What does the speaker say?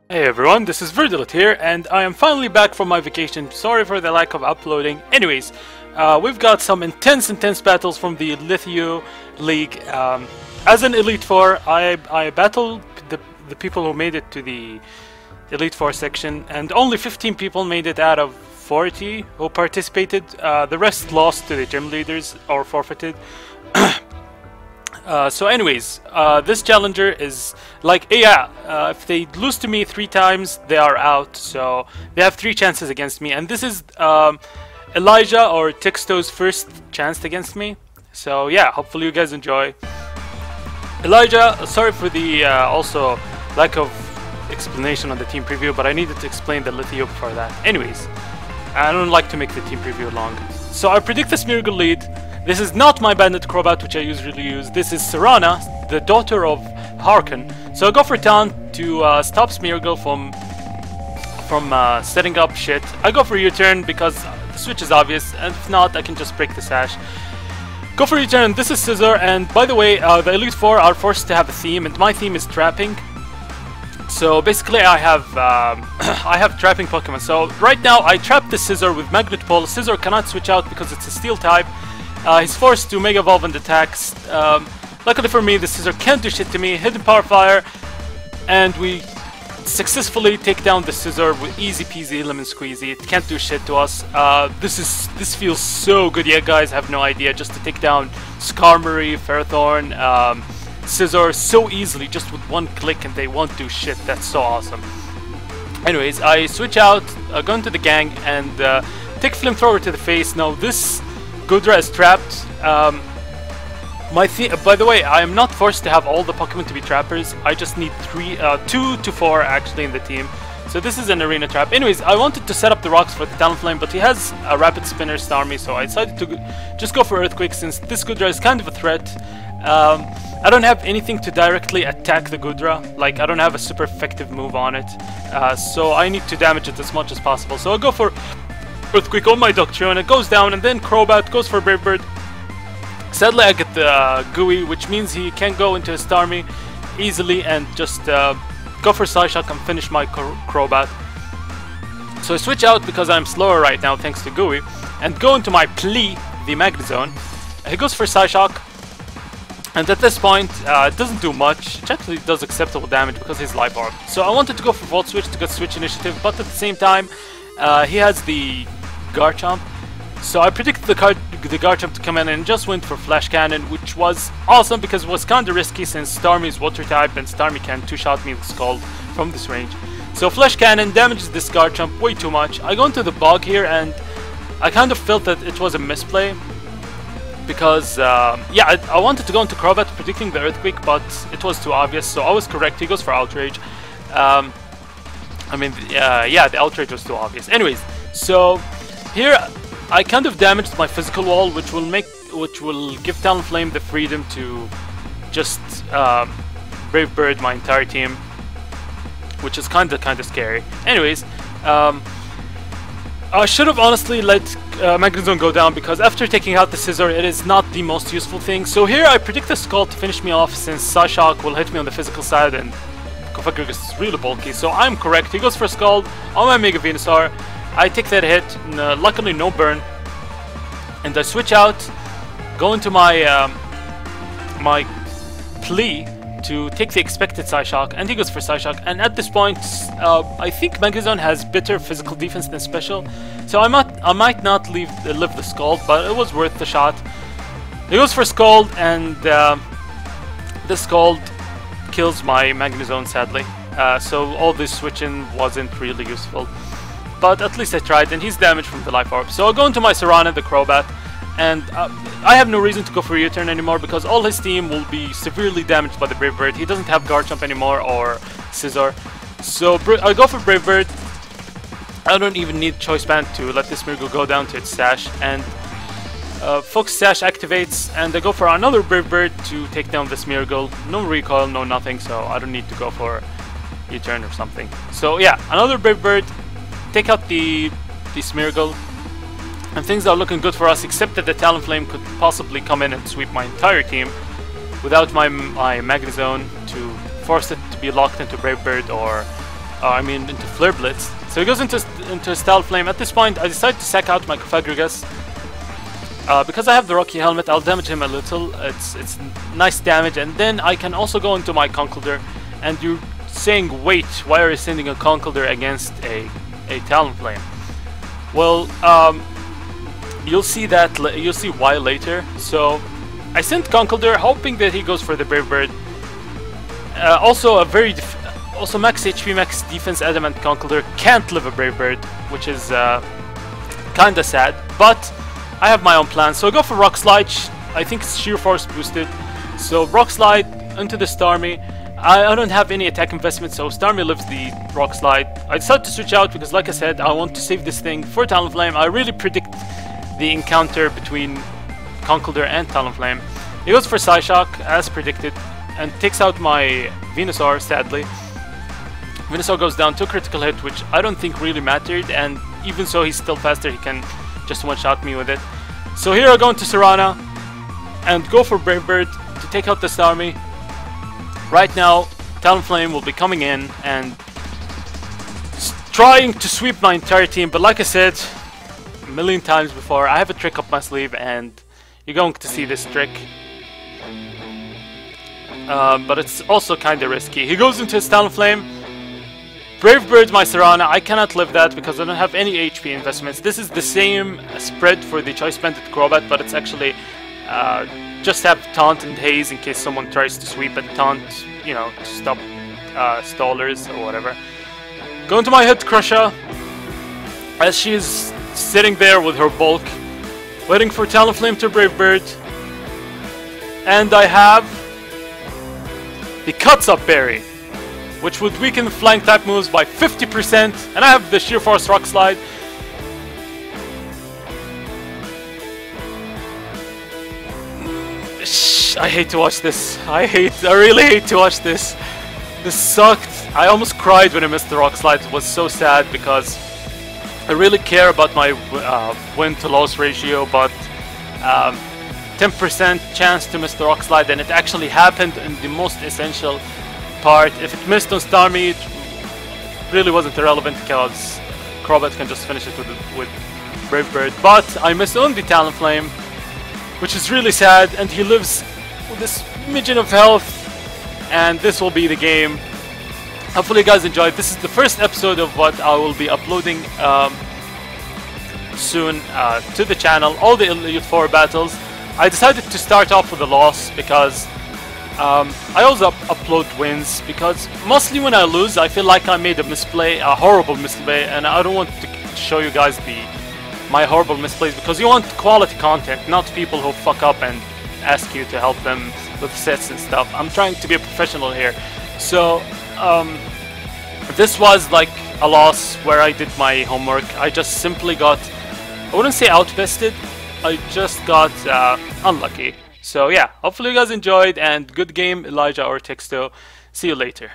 Hey everyone, this is Litheo here, and I am finally back from my vacation. Sorry for the lack of uploading. Anyways, we've got some intense battles from the Lithe League. As an Elite Four, I battled the people who made it to the Elite Four section, and only 15 people made it out of 40 who participated. The rest lost to the gym leaders or forfeited. So anyways, this challenger is like, if they lose to me 3 times, they are out. So they have 3 chances against me, and this is Elijah or Texto's first chance against me. So yeah, hopefully you guys enjoy. Elijah, sorry for the also lack of explanation on the team preview, but I needed to explain the Litheo before that. Anyways, I don't like to make the team preview long. So I predict this Miracle lead. This is not my Bandit Crobat, which I usually use. This is Serana, the daughter of Harkin. So I go for Taunt to stop Smeargle from setting up shit. I go for U-turn because the switch is obvious, and if not, I can just break the sash. Go for U-turn, this is Scissor, and by the way, the Elite Four are forced to have a theme, and my theme is trapping. So basically I have I have trapping Pokemon. So right now I trap the Scissor with Magnet Pull. Scissor cannot switch out because it's a Steel type. He's forced to Mega Evolve and attacks. Luckily for me, the Scissor can't do shit to me. Hidden Power Fire, and we successfully take down the Scissor with easy peasy lemon squeezy. It can't do shit to us. This feels so good. Yeah, guys, have no idea. Just to take down Skarmory, Ferrothorn, Scissor so easily, just with one click, and they won't do shit. That's so awesome. Anyways, I switch out, go into the gang, and take Flamethrower to the face. Now this Goodra is trapped. By the way, I am not forced to have all the Pokemon to be trappers. I just need 2 to 4 actually in the team. So this is an arena trap. Anyways, I wanted to set up the rocks for the Talonflame, but he has a Rapid Spinner Starmie, so I decided to just go for Earthquake since this Goodra is kind of a threat. I don't have anything to directly attack the Goodra. Like, I don't have a super effective move on it. So I need to damage it as much as possible. So I'll go for Earthquake on my Doctrio, and it goes down, and then Crobat goes for Brave Bird. Sadly, I get the Gooey, which means he can't go into his Starmie easily and just go for Psyshock and finish my Crobat. So I switch out because I'm slower right now thanks to Gooey, and go into my Plea, the Magnezone. He goes for Psyshock, and at this point, it doesn't do much. It actually does acceptable damage because he's Life Orb. So I wanted to go for Volt Switch to get Switch Initiative, but at the same time, he has the Garchomp. So I predicted the Garchomp to come in and just went for Flash Cannon, which was awesome because it was kinda risky since Starmie is Water type and Starmie can 2-shot me with Scald from this range. So Flash Cannon damages this Garchomp way too much. I go into the Bog here, and I kind of felt that it was a misplay because yeah, I wanted to go into Crobat predicting the Earthquake, but it was too obvious, so I was correct. He goes for Outrage. I mean, yeah, the Outrage was too obvious. Anyways, so here I kind of damaged my physical wall, which will give Talonflame the freedom to just Brave Bird my entire team, which is kinda scary. Anyways, I should have honestly let Magnezone go down because after taking out the Scissor, it is not the most useful thing. So here I predict the Scald to finish me off since Psyshock will hit me on the physical side and Kofagrigus is really bulky. So I'm correct. He goes for Scald on my Mega Venusaur. I take that hit, luckily no burn, and I switch out, go into my my Plea to take the expected Psyshock, and he goes for Psyshock. And at this point, I think Magnezone has better physical defense than special, so I might not live the Scald, but it was worth the shot. He goes for Scald, and the Scald kills my Magnezone sadly. So all this switching wasn't really useful. But at least I tried, and he's damaged from the Life Orb. So I'll go into my Serana, the Crobat, and I have no reason to go for U-turn anymore because all his team will be severely damaged by the Brave Bird. He doesn't have Garchomp anymore or Scissor. So I go for Brave Bird. I don't even need Choice Band to let this Smeargle go down to its Sash, and Focus Sash activates, and I go for another Brave Bird to take down the Smeargle. No recoil, no nothing, so I don't need to go for U-turn or something. So yeah, another Brave Bird. Take out the Smeargle, and things are looking good for us, except that the Talonflame could possibly come in and sweep my entire team without my Magnezone to force it to be locked into Brave Bird or I mean into Flare Blitz. So he goes into his Talonflame. At this point I decide to sack out my Cofagrigus. Because I have the Rocky Helmet, I'll damage him a little. It's nice damage, and then I can also go into my Conkeldurr. And you're saying, wait, why are you sending a Conkeldurr against a Talonflame? Well, you'll see why later. So I sent Conkeldurr, hoping that he goes for the Brave Bird. Also max HP, max defense adamant Conkeldurr can't live a Brave Bird, which is kinda sad. But I have my own plan, so I go for Rock Slide. I think it's Sheer Force boosted. So Rock Slide into the Starmie. I don't have any attack investment, so Starmie lives the Rock Slide. I decided to switch out because, like I said, I want to save this thing for Talonflame. I really predict the encounter between Conkeldurr and Talonflame. He goes for Psyshock, as predicted, and takes out my Venusaur, sadly. Venusaur goes down to critical hit, which I don't think really mattered, and even so he's still faster, he can just one-shot me with it. So here I go into Serana and go for Brave Bird to take out the Starmie. Right now, Talonflame will be coming in and trying to sweep my entire team, but like I said a million times before, I have a trick up my sleeve and you're going to see this trick. But it's also kinda risky. He goes into his Talonflame. Brave Bird my Serana, I cannot live that because I don't have any HP investments. This is the same spread for the Choice Banded Crobat, but it's actually just have Taunt and Haze in case someone tries to sweep and Taunt, you know, to stop stallers or whatever. Go into my Hit Crusher as she's sitting there with her bulk, waiting for Talonflame to Brave Bird. And I have the Cuts Up Berry, which would weaken flying type moves by 50%, and I have the Sheer Force Rock Slide. I hate to watch this. I really hate to watch this. This sucked. I almost cried when I missed the Rock Slide. It was so sad because I really care about my win to loss ratio, but 10% chance to miss the Rock Slide, and it actually happened in the most essential part. If it missed on Starmie, it really wasn't irrelevant because Crobat can just finish it with Brave Bird. But I missed on the Talonflame, which is really sad, and he lives with this smidgen of health, and this will be the game. Hopefully you guys enjoyed. This is the first episode of what I will be uploading soon to the channel, all the Elite Four battles. I decided to start off with a loss because I always upload wins, because mostly when I lose I feel like I made a misplay, a horrible misplay, and I don't want to show you guys my horrible misplays, because you want quality content, not people who fuck up and ask you to help them with sets and stuff. I'm trying to be a professional here. So this was like a loss where I did my homework. I just simply got, I wouldn't say outbested, I just got unlucky. So yeah, hopefully you guys enjoyed, and good game, Elijah or Texto. See you later.